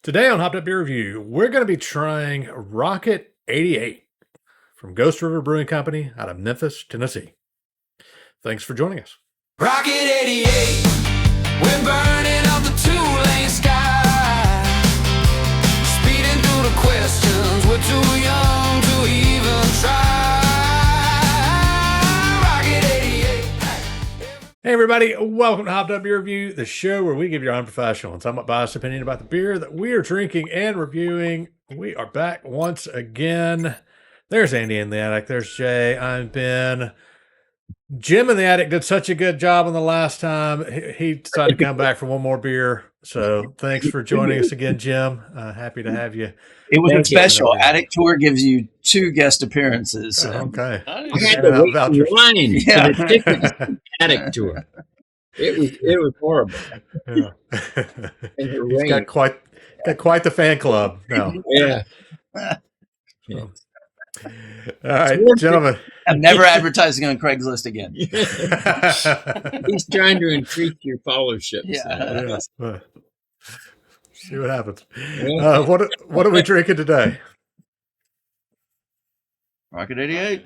Today on Hopped Up Beer Review, we're going to be trying Rocket 88 from Ghost River Brewing Company out of Memphis, Tennessee. Thanks for joining us. Rocket 88, we're burning up the two-lane sky. Speeding through the questions, we're too young to even try. Rocket 88. Hey everybody, welcome to Hopped Up Beer Review, the show where we give your unprofessional and somewhat biased opinion about the beer that we are drinking and reviewing. We are back once again. There's Andy in the attic. There's Jay. I'm Ben. Jim in the attic did such a good job on the last time. He decided to come back for one more beer. So thanks for joining us again, Jim. Happy to have you. It was Thank you. special. Attic Tour gives you 2 guest appearances. Okay. I had to wait in line Yeah. for the tickets. Attic tour. It was horrible. Yeah. And it He's rained. got quite the fan club now. Yeah. So. All right, gentlemen. I'm never advertising on Craigslist again. He's trying to increase your followership. Yeah. Yeah. See what happens. What are we drinking today? Rocket 88.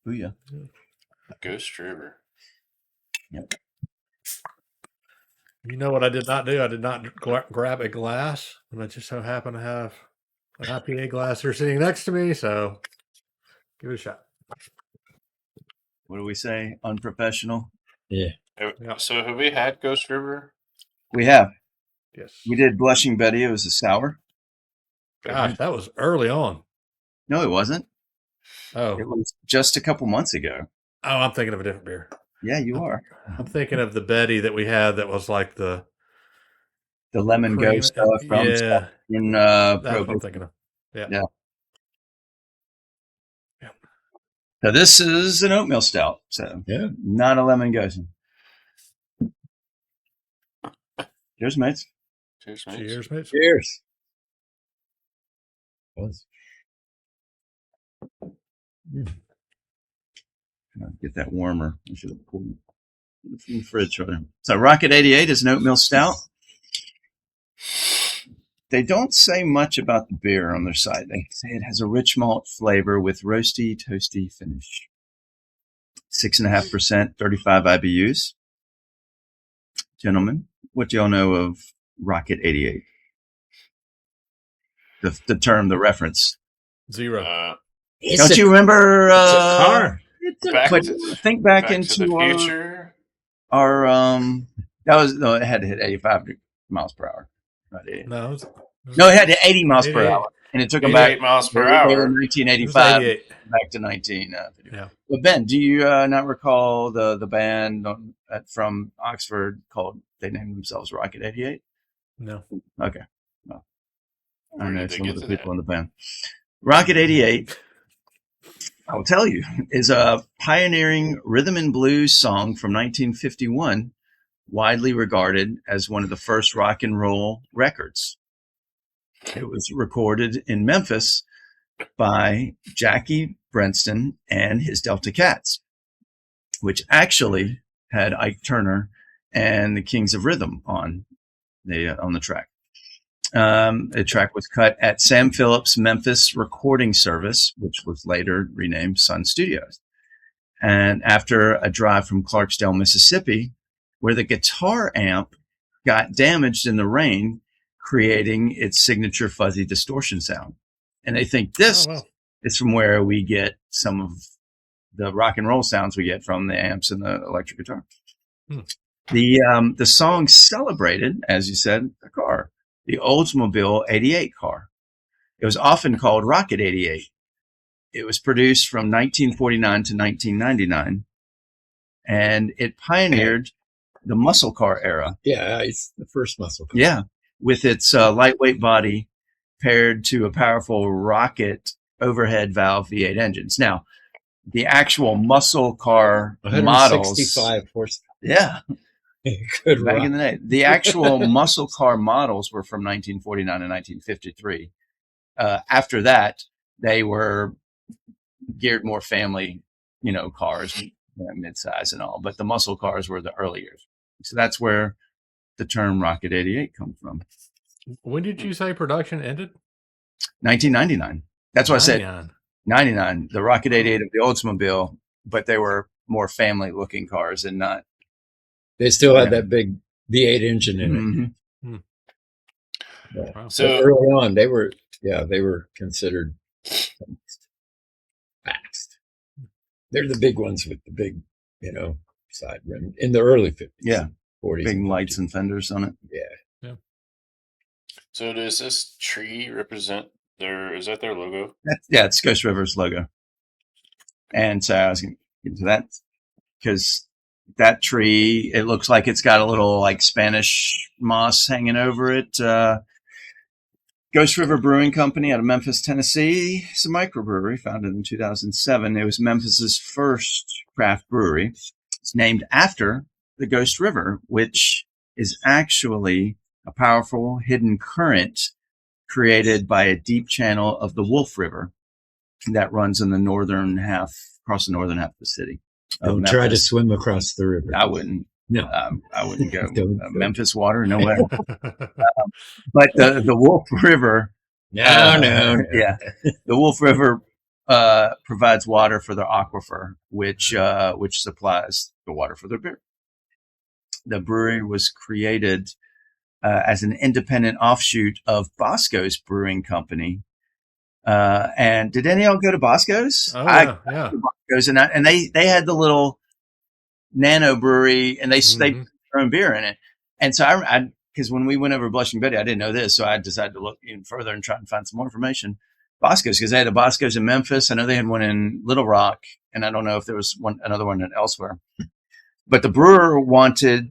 Booyah. Ghost River. Yep. You know what I did not do? I did not grab a glass, and I just so happen to have an IPA glass here sitting next to me, so give it a shot. What do we say? Unprofessional? Yeah. So have we had Ghost River? We have. Yes. We did Blushing Betty. It was a sour. Gosh, that was early on. No, it wasn't. Oh, It was just a couple months ago. I'm thinking of a different beer. Yeah, you are. I'm thinking of the Betty that we had that was like the The Lemon cream. Ghost stuff from Yeah, in that's what I'm Prohibition. thinking of. Yeah. Yeah. So this is an oatmeal stout. So Yeah. not a lemon ghost. Cheers, mates. Cheers, mate. Cheers, mate. Cheers. Was. Get that warmer. I should have pulled it from the fridge right there. So Rocket 88 is an oatmeal stout. They don't say much about the beer on their site. They say it has a rich malt flavor with roasty, toasty finish. 6.5%, 35 IBUs. Gentlemen, what do y'all know of Rocket 88? The term, the reference. Zero. Don't you remember? It's a car. Back But to, think back back to into the future. our it had to hit 85 miles per hour. Not 80. No, No, it had to 80 miles per 88. hour, and it took them back 88 miles per they were hour. in it was 1985 88. back to 19. Yeah. But Ben, do you not recall the band from Oxford called? They named themselves Rocket 88. No. Okay, well, I Where know did they some get of the to people in the band. Rocket 88, I will tell you, is a pioneering rhythm and blues song from 1951, widely regarded as one of the first rock and roll records. It was recorded in Memphis by Jackie Brenston and his Delta Cats, which actually had Ike Turner and the Kings of Rhythm on the track. The track was cut at Sam Phillips Memphis Recording Service, which was later renamed Sun Studios. And after a drive from Clarksdale, Mississippi, where the guitar amp got damaged in the rain, creating its signature fuzzy distortion sound. And they think this Oh, well. is from where we get some of the rock and roll sounds we get from the amps and the electric guitar. Hmm. The song celebrated, as you said, a car, the Oldsmobile 88 car. It was often called Rocket 88. It was produced from 1949 to 1999, and it pioneered the muscle car era. Yeah, it's the first muscle car. Yeah, with its lightweight body paired to a powerful rocket overhead valve V8 engines. Now, the actual muscle car models, 165 horsepower. yeah, Good back rock. in the day, the actual muscle car models were from 1949 and 1953. After that, they were geared more family, cars, midsize and all. But the muscle cars were the early years. So that's where the term Rocket 88 comes from. When did you say production ended? 1999. That's why I said 99. 99, the Rocket 88 of the Oldsmobile, but they were more family looking cars and not. They still had that big V8 engine in it. Mm-hmm. Yeah. Wow. So But early on, they were considered fast. They're the big ones with the big, side rim in the early 50s. Yeah. 40s. Big lights and fenders on it. Yeah. So does this tree represent is that their logo? It's Ghost River's logo. And so I was going to get into that because that tree, it looks like it's got a little like Spanish moss hanging over it. Ghost River Brewing Company out of Memphis, Tennessee. It's a microbrewery founded in 2007. It was Memphis's first craft brewery. It's named after the Ghost River, which is actually a powerful hidden current created by a deep channel of the Wolf River that runs in the across the northern half of the city. Don't try to swim across the river. I wouldn't. No. I wouldn't go. Don't. Memphis water, no way. But the Wolf River. No. Yeah, the Wolf River provides water for their aquifer, which supplies the water for their beer. The brewery was created as an independent offshoot of Bosco's Brewing Company. And did any of y'all go to Bosco's? Oh, I yeah. went to Bosco's and they had the little nano brewery and they put their own beer in it. And so I because when we went over Blushing Betty, I didn't know this, so I decided to look even further and try and find some more information. Bosco's, because they had a Bosco's in Memphis. I know they had one in Little Rock, and I don't know if there was another one elsewhere. But the brewer wanted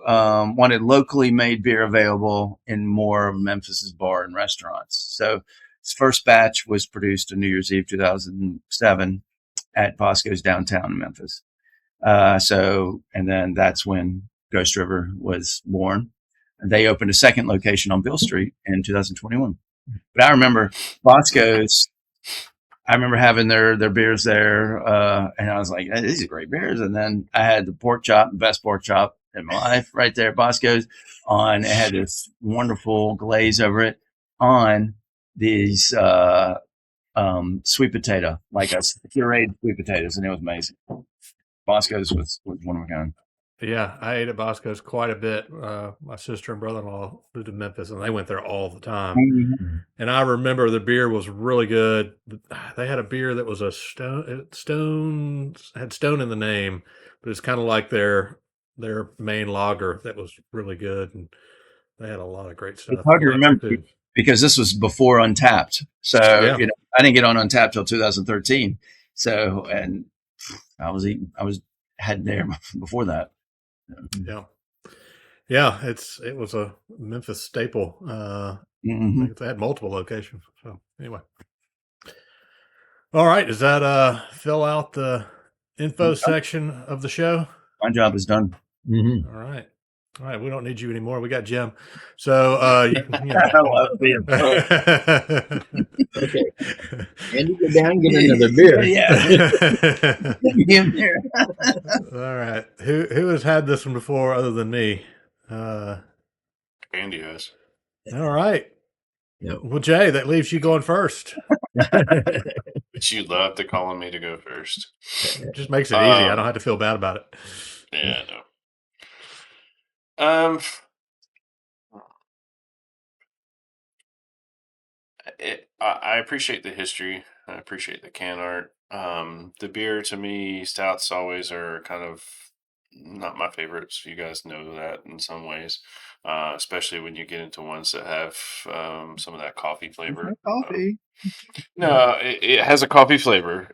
locally made beer available in more of Memphis's bar and restaurants. So his first batch was produced on New Year's Eve 2007 at Bosco's downtown in Memphis. And then that's when Ghost River was born. They opened a second location on Bill Street in 2021. But I remember Bosco's. I remember having their beers there, and I was like, hey, "These are great beers." And then I had the pork chop, the best pork chop in my life, right there at Bosco's. It had this wonderful glaze over it on these sweet potato, like a pureed sweet potatoes, and it was amazing. Bosco's was one of a kind. Yeah, I ate at Bosco's quite a bit. My sister and brother-in-law lived in Memphis, and they went there all the time. Mm-hmm. And I remember the beer was really good. They had a beer that was had stone in the name, but it's kind of like their main lager that was really good. And they had a lot of great stuff. It's hard to remember because this was before Untapped. So, I didn't get on Untapped till 2013. So, and I was heading there before that. Yeah. It was a Memphis staple. I think they had multiple locations. So anyway, all right. Does that fill out the info section of the show? My job is done. Mm-hmm. All right. We don't need you anymore. We got Jim. So Okay. Andy, go down, get another beer. All right. Who has had this one before other than me? Andy has. All right. Yep. Well, Jay, that leaves you going first. But you love to calling me to go first. It just makes it easy. I don't have to feel bad about it. Yeah, no. I appreciate the history. I appreciate the can art. The beer, to me, stouts always are kind of not my favorites. You guys know that in some ways, especially when you get into ones that have some of that coffee flavor. Coffee. No, it has a coffee flavor.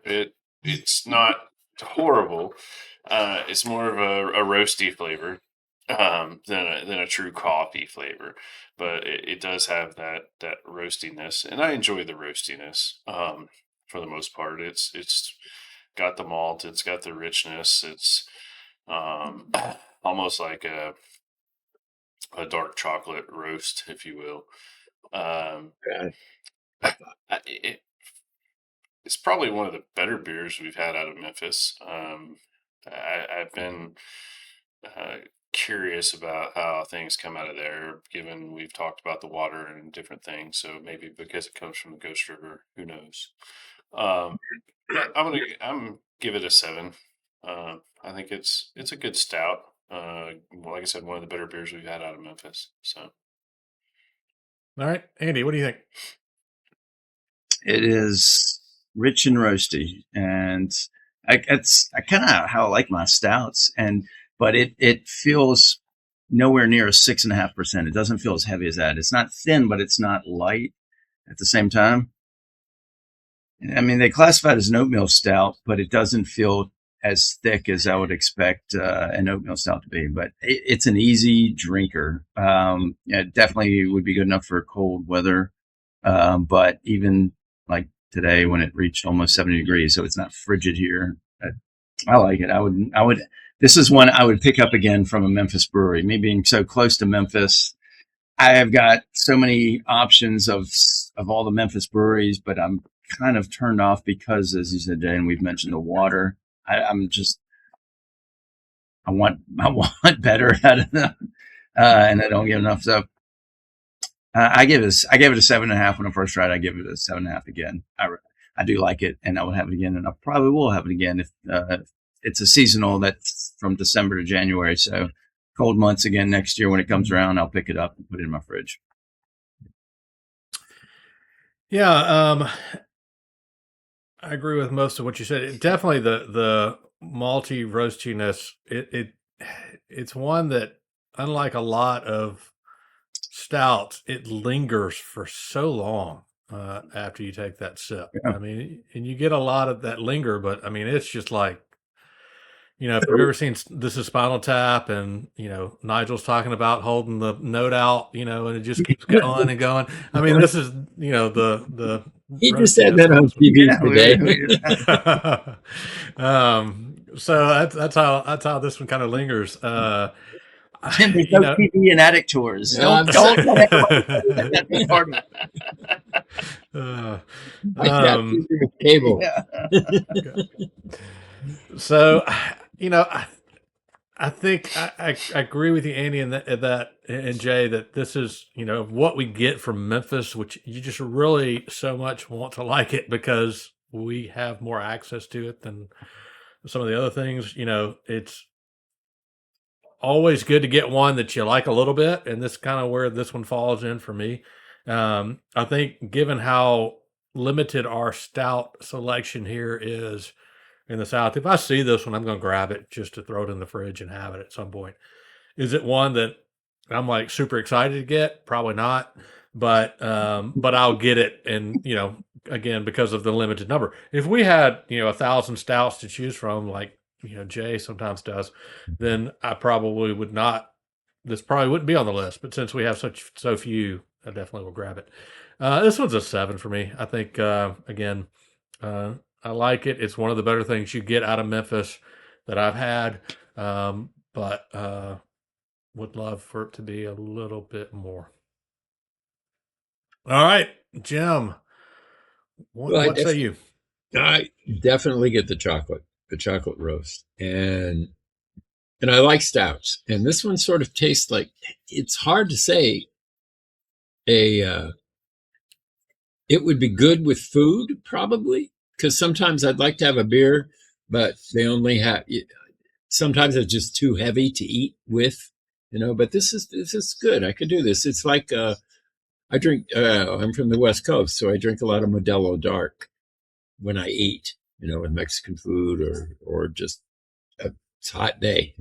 It's not horrible. It's more of a roasty flavor than a true coffee flavor, but it does have that roastiness, and I enjoy the roastiness. For the most part, it's got the malt, it's got the richness, it's almost like a dark chocolate roast, if you will. It's probably one of the better beers we've had out of Memphis. I've been curious about how things come out of there, given we've talked about the water and different things. So maybe because it comes from the Ghost River, who knows? Um, but I'm give it a 7. I think it's a good stout. Like I said, one of the better beers we've had out of Memphis. So All right, Andy, what do you think? It is rich and roasty, and it's kind of how I like my stouts. But it feels nowhere near a 6.5%. It doesn't feel as heavy as that. It's not thin, but it's not light at the same time. I mean, they classify it as an oatmeal stout, but it doesn't feel as thick as I would expect an oatmeal stout to be. But it's an easy drinker. It definitely would be good enough for cold weather. But even like today, when it reached almost 70 degrees, so it's not frigid here. I like it. I would. This is one I would pick up again from a Memphis brewery. Me being so close to Memphis, I have got so many options of all the Memphis breweries, but I'm kind of turned off because, as you said, Jay, and we've mentioned the water. I want better out of them, and I don't get enough. So I gave it a 7.5 when I first tried. I give it a 7.5 again. I do like it, and I will have it again, and I probably will have it again if it's a seasonal that's from December to January. So cold months again next year when it comes around, I'll pick it up and put it in my fridge. Yeah, I agree with most of what you said. Definitely the malty roastiness. It's one that, unlike a lot of stouts, it lingers for so long after you take that sip. Yeah. I mean, and you get a lot of that linger, but I mean, it's just like, if you've ever seen This Is Spinal Tap, and Nigel's talking about holding the note out, and it just keeps going and going. I mean, this is the He just said that on TV today. So that's how this one kind of lingers. There's no TV and attic tours. Don't let everybody part of it. Cable. Yeah. So, I think I agree with you, Andy, and and Jay, that this is what we get from Memphis, which you just really so much want to like it because we have more access to it than some of the other things. It's always good to get one that you like a little bit, and this is kind of where this one falls in for me. I think given how limited our stout selection here is in the South, if I see this one, I'm going to grab it just to throw it in the fridge and have it at some point. Is it one that I'm like super excited to get? Probably not, but I'll get it. And, again, because of the limited number, if we had, 1,000 stouts to choose from, like, Jay sometimes does, then I probably would not, this probably wouldn't be on the list, but since we have so few, I definitely will grab it. This one's a 7 for me. I think, again, I like it. It's one of the better things you get out of Memphis that I've had, but would love for it to be a little bit more. All right, Jim, what say you? I definitely get the chocolate roast, and I like stouts. And this one sort of tastes like, it's hard to say it would be good with food, probably. Because sometimes I'd like to have a beer, but they only have. Sometimes it's just too heavy to eat with, But this is good. I could do this. It's like I drink. I'm from the West Coast, so I drink a lot of Modelo Dark when I eat, with Mexican food or just it's a hot day,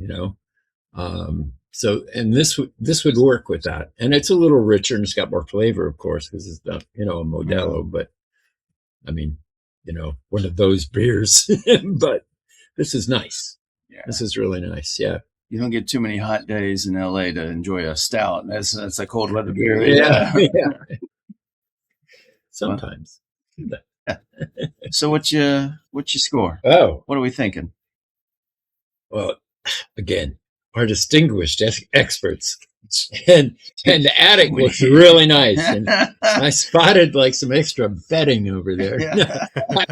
So, and this would work with that, and it's a little richer and it's got more flavor, of course, because it's not a Modelo, but I mean. One of those beers, but this is nice. Yeah. This is really nice. Yeah. You don't get too many hot days in LA to enjoy a stout. That's a cold weather beer. Yeah. Sometimes. So what's your score? Oh, what are we thinking? Well, again, our distinguished experts. And the attic looks really nice. And I spotted like some extra bedding over there. Yeah. I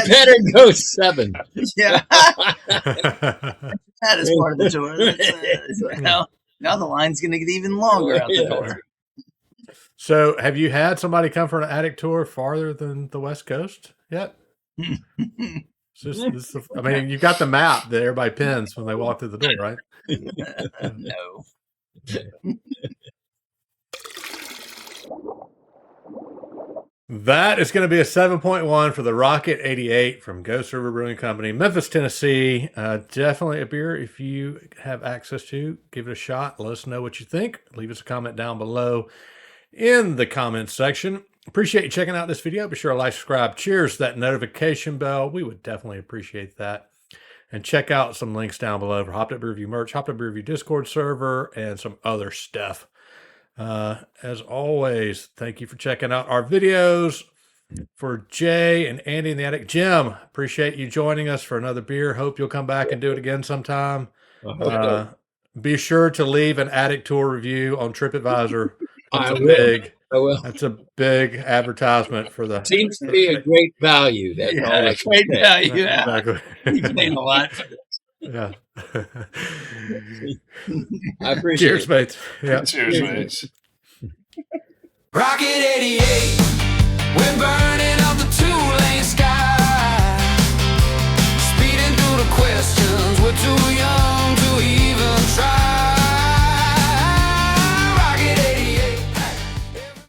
better go 7. Yeah. That is part of the tour. Now the line's going to get even longer out the door. So, have you had somebody come for an attic tour farther than the West Coast yet? I mean, you've got the map that everybody pins when they walk through the door, right? No. That is going to be a 7.1 for the Rocket 88 from Ghost River Brewing Company, Memphis, Tennessee. Definitely a beer if you have access to. Give it a shot. Let us know what you think. Leave us a comment down below in the comments section. Appreciate you checking out this video. Be sure to like, subscribe. Cheers to that notification bell. We would definitely appreciate that. And check out some links down below for Hopped Up Beer Review merch, Hopped Up Beer Review Discord server, and some other stuff. As always, thank you for checking out our videos. For Jay and Andy in the attic, Jim, appreciate you joining us for another beer. Hope you'll come back and do it again sometime. Be sure to leave an attic tour review on TripAdvisor. I will. That's a big advertisement for the. Seems to be a great value. That's all I can Great say. value. Exactly. You're paying a lot for this. Yeah. I appreciate Cheers, it. mates. Yeah. Cheers, mates. Rocket 88, we're burning up the two-lane sky. Speeding through the questions, we're too